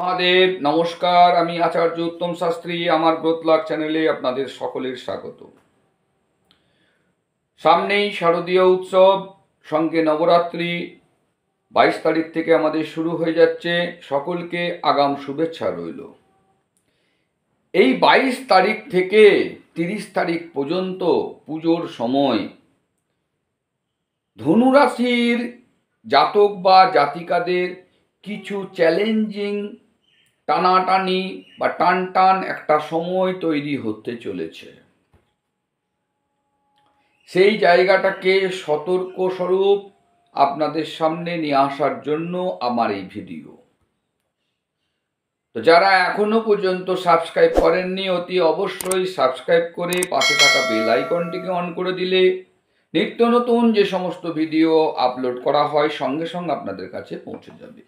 মহাদেব নমস্কার। আমি আচার্য উত্তম শাস্ত্রী। আমার গ্রোথ লাক চ্যানেলে আপনাদের সকলের স্বাগত। সামনেই শারদীয় উৎসব, সঙ্গে নবরাত্রি 22 তারিখ থেকে আমাদের শুরু হয়ে যাচ্ছে। সকলকে আগাম শুভেচ্ছা রইল। এই 22 তারিখ থেকে 30 তারিখ পর্যন্ত পুজোর সময় ধনুরাশির জাতক বা জাতিকাদের কিছু চ্যালেঞ্জিং টানাটানি বা টান একটা সময় তৈরি হতে চলেছে। সেই জায়গাটাকে সতর্ক স্বরূপ আপনাদের সামনে নিয়ে আসার জন্য আমার এই ভিডিও। তো যারা এখনো পর্যন্ত সাবস্ক্রাইব করেননি, অতি অবশ্যই সাবস্ক্রাইব করে পাশে থাকা বেল আইকনটিকে অন করে দিলে নিত্য নতুন যে সমস্ত ভিডিও আপলোড করা হয় সঙ্গে সঙ্গে আপনাদের কাছে পৌঁছে যাবে।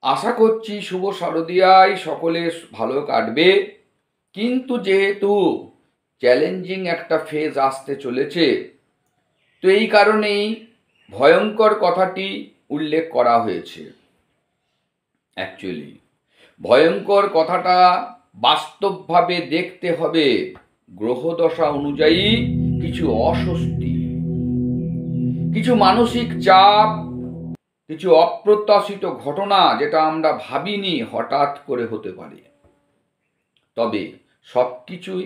আশা করছি শুভ শারদীয়ায় সকলে ভালো কাটবে। কিন্তু যেহেতু চ্যালেঞ্জিং একটা ফেজ আসতে চলেছে, তো এই কারণেই ভয়ঙ্কর কথাটি উল্লেখ করা হয়েছে। অ্যাকচুয়ালি ভয়ঙ্কর কথাটা বাস্তবভাবে দেখতে হবে। গ্রহদশা অনুযায়ী কিছু অস্বস্তি, কিছু মানসিক চাপ, কিছু অপ্রত্যাশিত ঘটনা যেটা আমরা ভাবিনি হঠাৎ করে হতে পারে। তবে সবকিছুই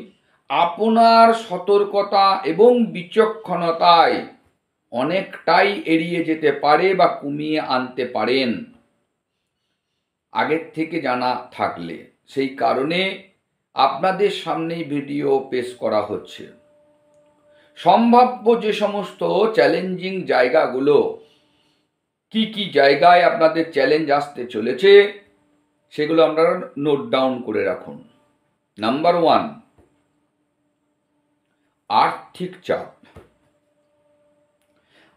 আপনার সতর্কতা এবং বিচক্ষণতায় অনেকটাই এড়িয়ে যেতে পারে বা কমিয়ে আনতে পারেন আগের থেকে জানা থাকলে। সেই কারণে আপনাদের সামনেই ভিডিও পেশ করা হচ্ছে। সম্ভাব্য যে সমস্ত চ্যালেঞ্জিং জায়গাগুলো, কি কি জায়গায় আপনাদের চ্যালেঞ্জ আসতে চলেছে, সেগুলো আপনারা নোট ডাউন করে রাখুন। নাম্বার 1, আর্থিক চাপ।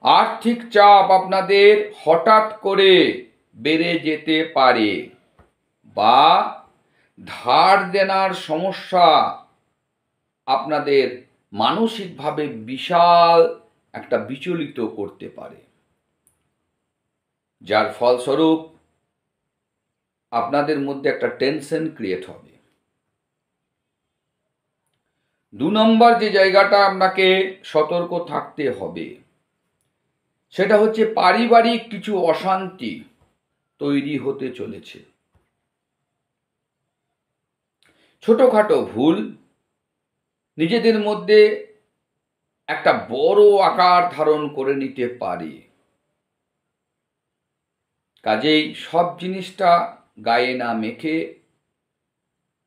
আর্থিক চাপ আপনাদের হঠাৎ করে বেড়ে যেতে পারে, বা ধার দেনার সমস্যা আপনাদের মানসিকভাবে বিশাল একটা বিচলিত করতে পারে, যার ফলস্বরূপ আপনাদের মধ্যে একটা টেনশন ক্রিয়েট হবে। 2 নম্বর যে জায়গাটা আপনাকে সতর্ক থাকতে হবে, সেটা হচ্ছে পারিবারিক কিছু অশান্তি তৈরি হতে চলেছে। ছোটখাটো ভুল নিজেদের মধ্যে একটা বড় আকার ধারণ করে নিতে পারে। কাজেই সব জিনিসটা গায়ে না মেখে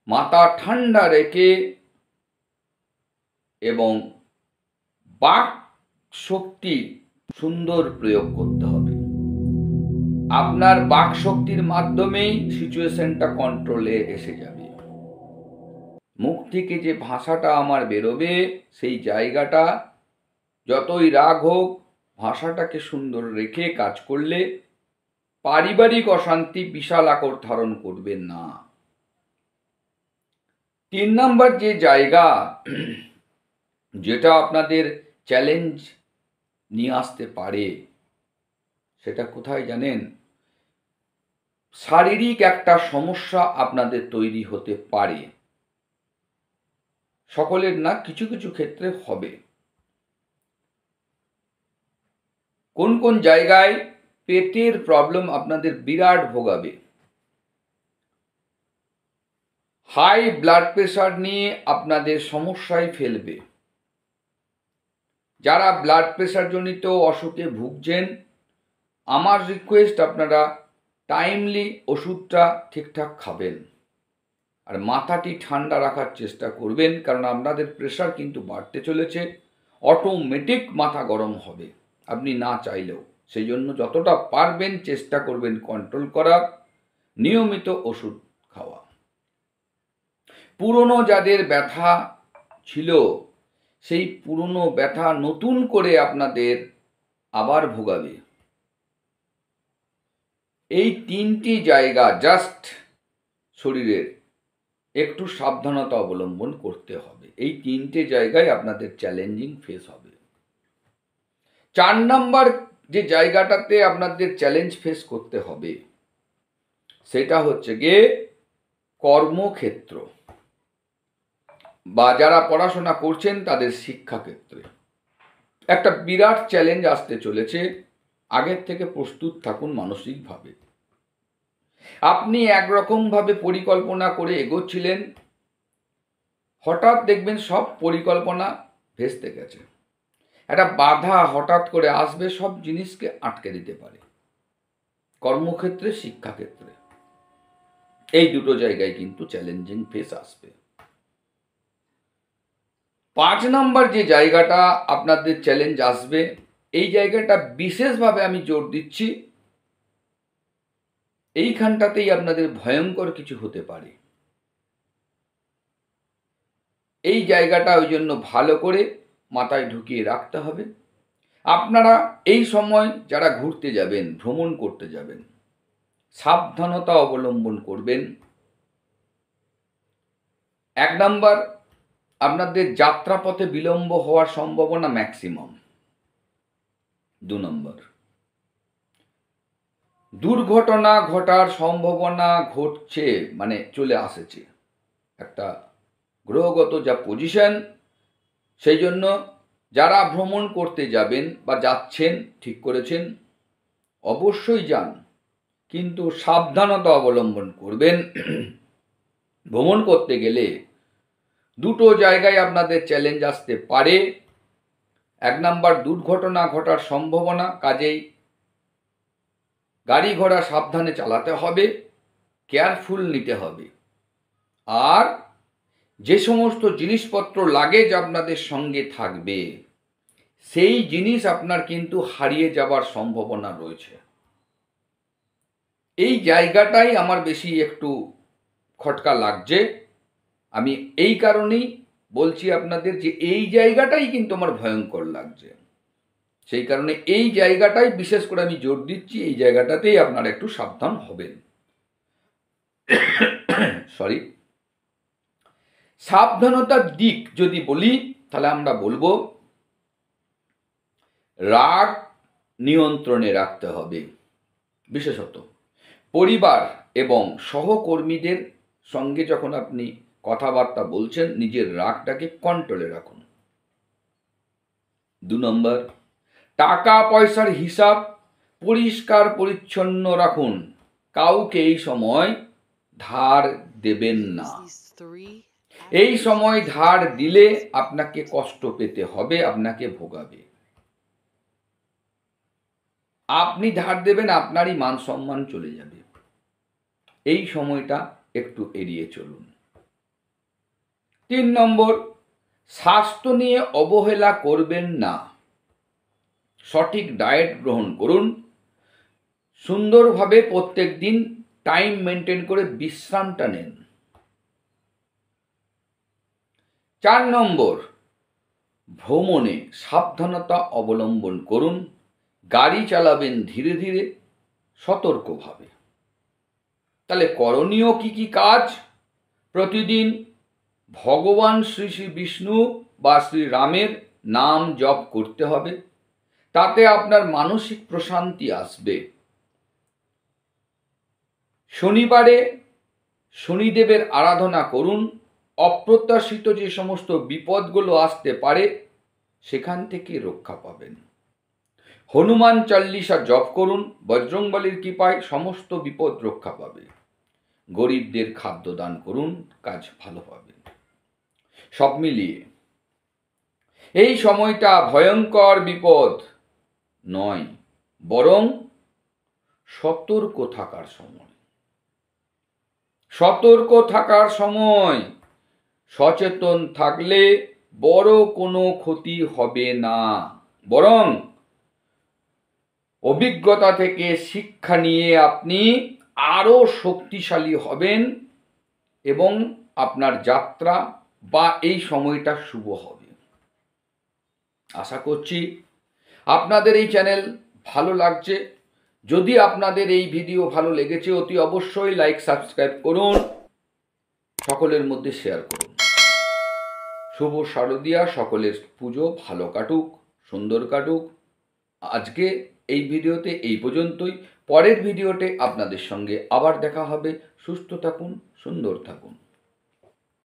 মাথা ঠান্ডা রেখে এবং বাক শক্তি সুন্দর প্রয়োগ করতে হবে। আপনার বাক শক্তির মাধ্যমেই সিচুয়েশনটা কন্ট্রোলে এসে যাবে। মুখ থেকে যে ভাষাটা আমার বেরোবে, সেই জায়গাটা যতই রাগ হোক, ভাষাটাকে সুন্দর রেখে কাজ করলে পারিবারিক অশান্তি বিশাল আকার ধারণ করবে না। 3 নম্বর যে জায়গা যেটা আপনাদের চ্যালেঞ্জ নিয়ে আসতে পারে, সেটা কোথায় জানেন? শারীরিক একটা সমস্যা আপনাদের তৈরি হতে পারে। সকলের না, কিছু কিছু ক্ষেত্রে হবে। কোন কোন জায়গায় পেটের প্রবলেম আপনাদের বিরাট ভোগাবে। হাই ব্লাড প্রেশার নিয়ে আপনাদের সমস্যায় ফেলবে। যারা ব্লাড প্রেশার জনিত অসুখে ভুগছেন, আমার রিকোয়েস্ট আপনারা টাইমলি ওষুধটা ঠিকঠাক খাবেন আর মাথাটি ঠান্ডা রাখার চেষ্টা করবেন, কারণ আপনাদের প্রেশার কিন্তু বাড়তে চলেছে। অটোমেটিক মাথা গরম হবে আপনি না চাইলেও। সেই জন্য যতটা পারবেন চেষ্টা করবেন কন্ট্রোল করার, নিয়মিত ওষুধ খাওয়া। পুরনো যাদের ব্যথা ছিল, সেই পুরনো ব্যথা নতুন করে আপনাদের আবার ভোগাবে। এই 3টি জায়গা জাস্ট শরীরের একটু সাবধানতা অবলম্বন করতে হবে। এই 3টে জায়গায় আপনাদের চ্যালেঞ্জিং ফেস হবে। 4 নম্বর যে জায়গাটাতে আপনাদের চ্যালেঞ্জ ফেস করতে হবে, সেটা হচ্ছে গিয়ে কর্মক্ষেত্র বা যারা পড়াশোনা করছেন তাদের শিক্ষাক্ষেত্রে একটা বিরাট চ্যালেঞ্জ আসতে চলেছে। আগের থেকে প্রস্তুত থাকুন মানসিকভাবে। আপনি একরকমভাবে পরিকল্পনা করে এগোচ্ছিলেন, হঠাৎ দেখবেন সব পরিকল্পনা ভেস্তে গেছে। একটা বাধা হঠাৎ করে আসবে, সব জিনিসকে আটকে দিতে পারে। কর্মক্ষেত্রে, শিক্ষাক্ষেত্রে এই দুটো জায়গায় কিন্তু চ্যালেঞ্জিং ফেস আসবে। 5 নম্বর যে জায়গাটা আপনাদের চ্যালেঞ্জ আসবে, এই জায়গাটা বিশেষভাবে আমি জোর দিচ্ছি, এইখানটাতেই আপনাদের ভয়ঙ্কর কিছু হতে পারে। এই জায়গাটা ওই জন্য ভালো করে মাথায় ঢুকিয়ে রাখতে হবে। আপনারা এই সময় যারা ঘুরতে যাবেন, ভ্রমণ করতে যাবেন, সাবধানতা অবলম্বন করবেন। 1 নম্বর, আপনাদের যাত্রাপথে বিলম্ব হওয়ার সম্ভাবনা ম্যাক্সিমাম। 2 নম্বর, দুর্ঘটনা ঘটার সম্ভাবনা ঘটছে, মানে চলে আসছে। একটা গ্রহগত যা পজিশন, সেই জন্য যারা ভ্রমণ করতে যাবেন বা যাচ্ছেন, ঠিক করেছেন, অবশ্যই যান, কিন্তু সাবধানতা অবলম্বন করবেন। ভ্রমণ করতে গেলে দুটো জায়গায় আপনাদের চ্যালেঞ্জ আসতে পারে। 1 নম্বর, দুর্ঘটনা ঘটার সম্ভাবনা, কাজেই গাড়ি ঘোড়া সাবধানে চালাতে হবে, কেয়ারফুল নিতে হবে। আর যে সমস্ত জিনিসপত্র লাগেজ আপনাদের সঙ্গে থাকবে, সেই জিনিস আপনার কিন্তু হারিয়ে যাবার সম্ভাবনা রয়েছে। এই জায়গাটাই আমার বেশি একটু খটকা লাগছে। আমি এই কারণেই বলছি আপনাদের যে এই জায়গাটাই কিন্তু আমার ভয়ঙ্কর লাগছে। সেই কারণে এই জায়গাটাই বিশেষ করে আমি জোর দিচ্ছি, এই জায়গাটাতেই আপনারা একটু সাবধান হবেন। সরি, সাবধানতার দিক যদি বলি, তাহলে আমরা বলবো রাগ নিয়ন্ত্রণে রাখতে হবে। বিশেষত পরিবার এবং সহকর্মীদের সঙ্গে যখন আপনি কথাবার্তা বলছেন, নিজের রাগটাকে কন্ট্রোলে রাখুন। 2 নম্বর, টাকা পয়সার হিসাব পরিষ্কার পরিচ্ছন্ন রাখুন। কাউকে এই সময় ধার দেবেন না। এই সময় ধার দিলে আপনাকে কষ্ট পেতে হবে, আপনাকে ভোগাবে। আপনি ধার দেবেন, আপনারই মান সম্মান চলে যাবে। এই সময়টা একটু এড়িয়ে চলুন। 3 নম্বর, স্বাস্থ্য নিয়ে অবহেলা করবেন না। সঠিক ডায়েট গ্রহণ করুন। সুন্দরভাবে প্রত্যেক দিন টাইম মেনটেন করে বিশ্রামটা নেন। 4 নম্বর, ভ্রমণে সাবধানতা অবলম্বন করুন। গাড়ি চালাবেন ধীরে ধীরে, সতর্কভাবে। তাহলে করণীয় কি কি কাজ? প্রতিদিন ভগবান শ্রী শ্রী বিষ্ণু বা শ্রী রামের নাম জপ করতে হবে, তাতে আপনার মানসিক প্রশান্তি আসবে। শনিবারে শনিদেবের আরাধনা করুন। অপ্রত্যাশিত যে সমস্ত বিপদগুলো আসতে পারে, সেখান থেকে রক্ষা পাবেন। হনুমান চল্লিশা জপ করুন, বজরংবলীর কৃপায় সমস্ত বিপদ রক্ষা পাবে। গরিবদের খাদ্য দান করুন, কাজ ভালো পাবেন। সব মিলিয়ে এই সময়টা ভয়ঙ্কর বিপদ নয়, বরং সতর্ক থাকার সময়। সতর্ক থাকার সময়। সচেতন থাকলে বড় কোনো ক্ষতি হবে না, বরং অভিজ্ঞতা থেকে শিক্ষা নিয়ে আপনি আরো শক্তিশালী হবেন এবং আপনার যাত্রা বা এই সময়টা শুভ হবে। আশা করছি আপনাদের এই চ্যানেল ভালো লাগছে। যদি আপনাদের এই ভিডিও ভালো লেগেছে, অতি অবশ্যই লাইক সাবস্ক্রাইব করুন, সকলের মধ্যে শেয়ার করুন। শুভ শারদীয়া, সকলের পুজো ভালো কাটুক, সুন্দর কাটুক। আজকে এই ভিডিওতে এই পর্যন্তই। পরের ভিডিওতে আপনাদের সঙ্গে আবার দেখা হবে। সুস্থ থাকুন, সুন্দর থাকুন।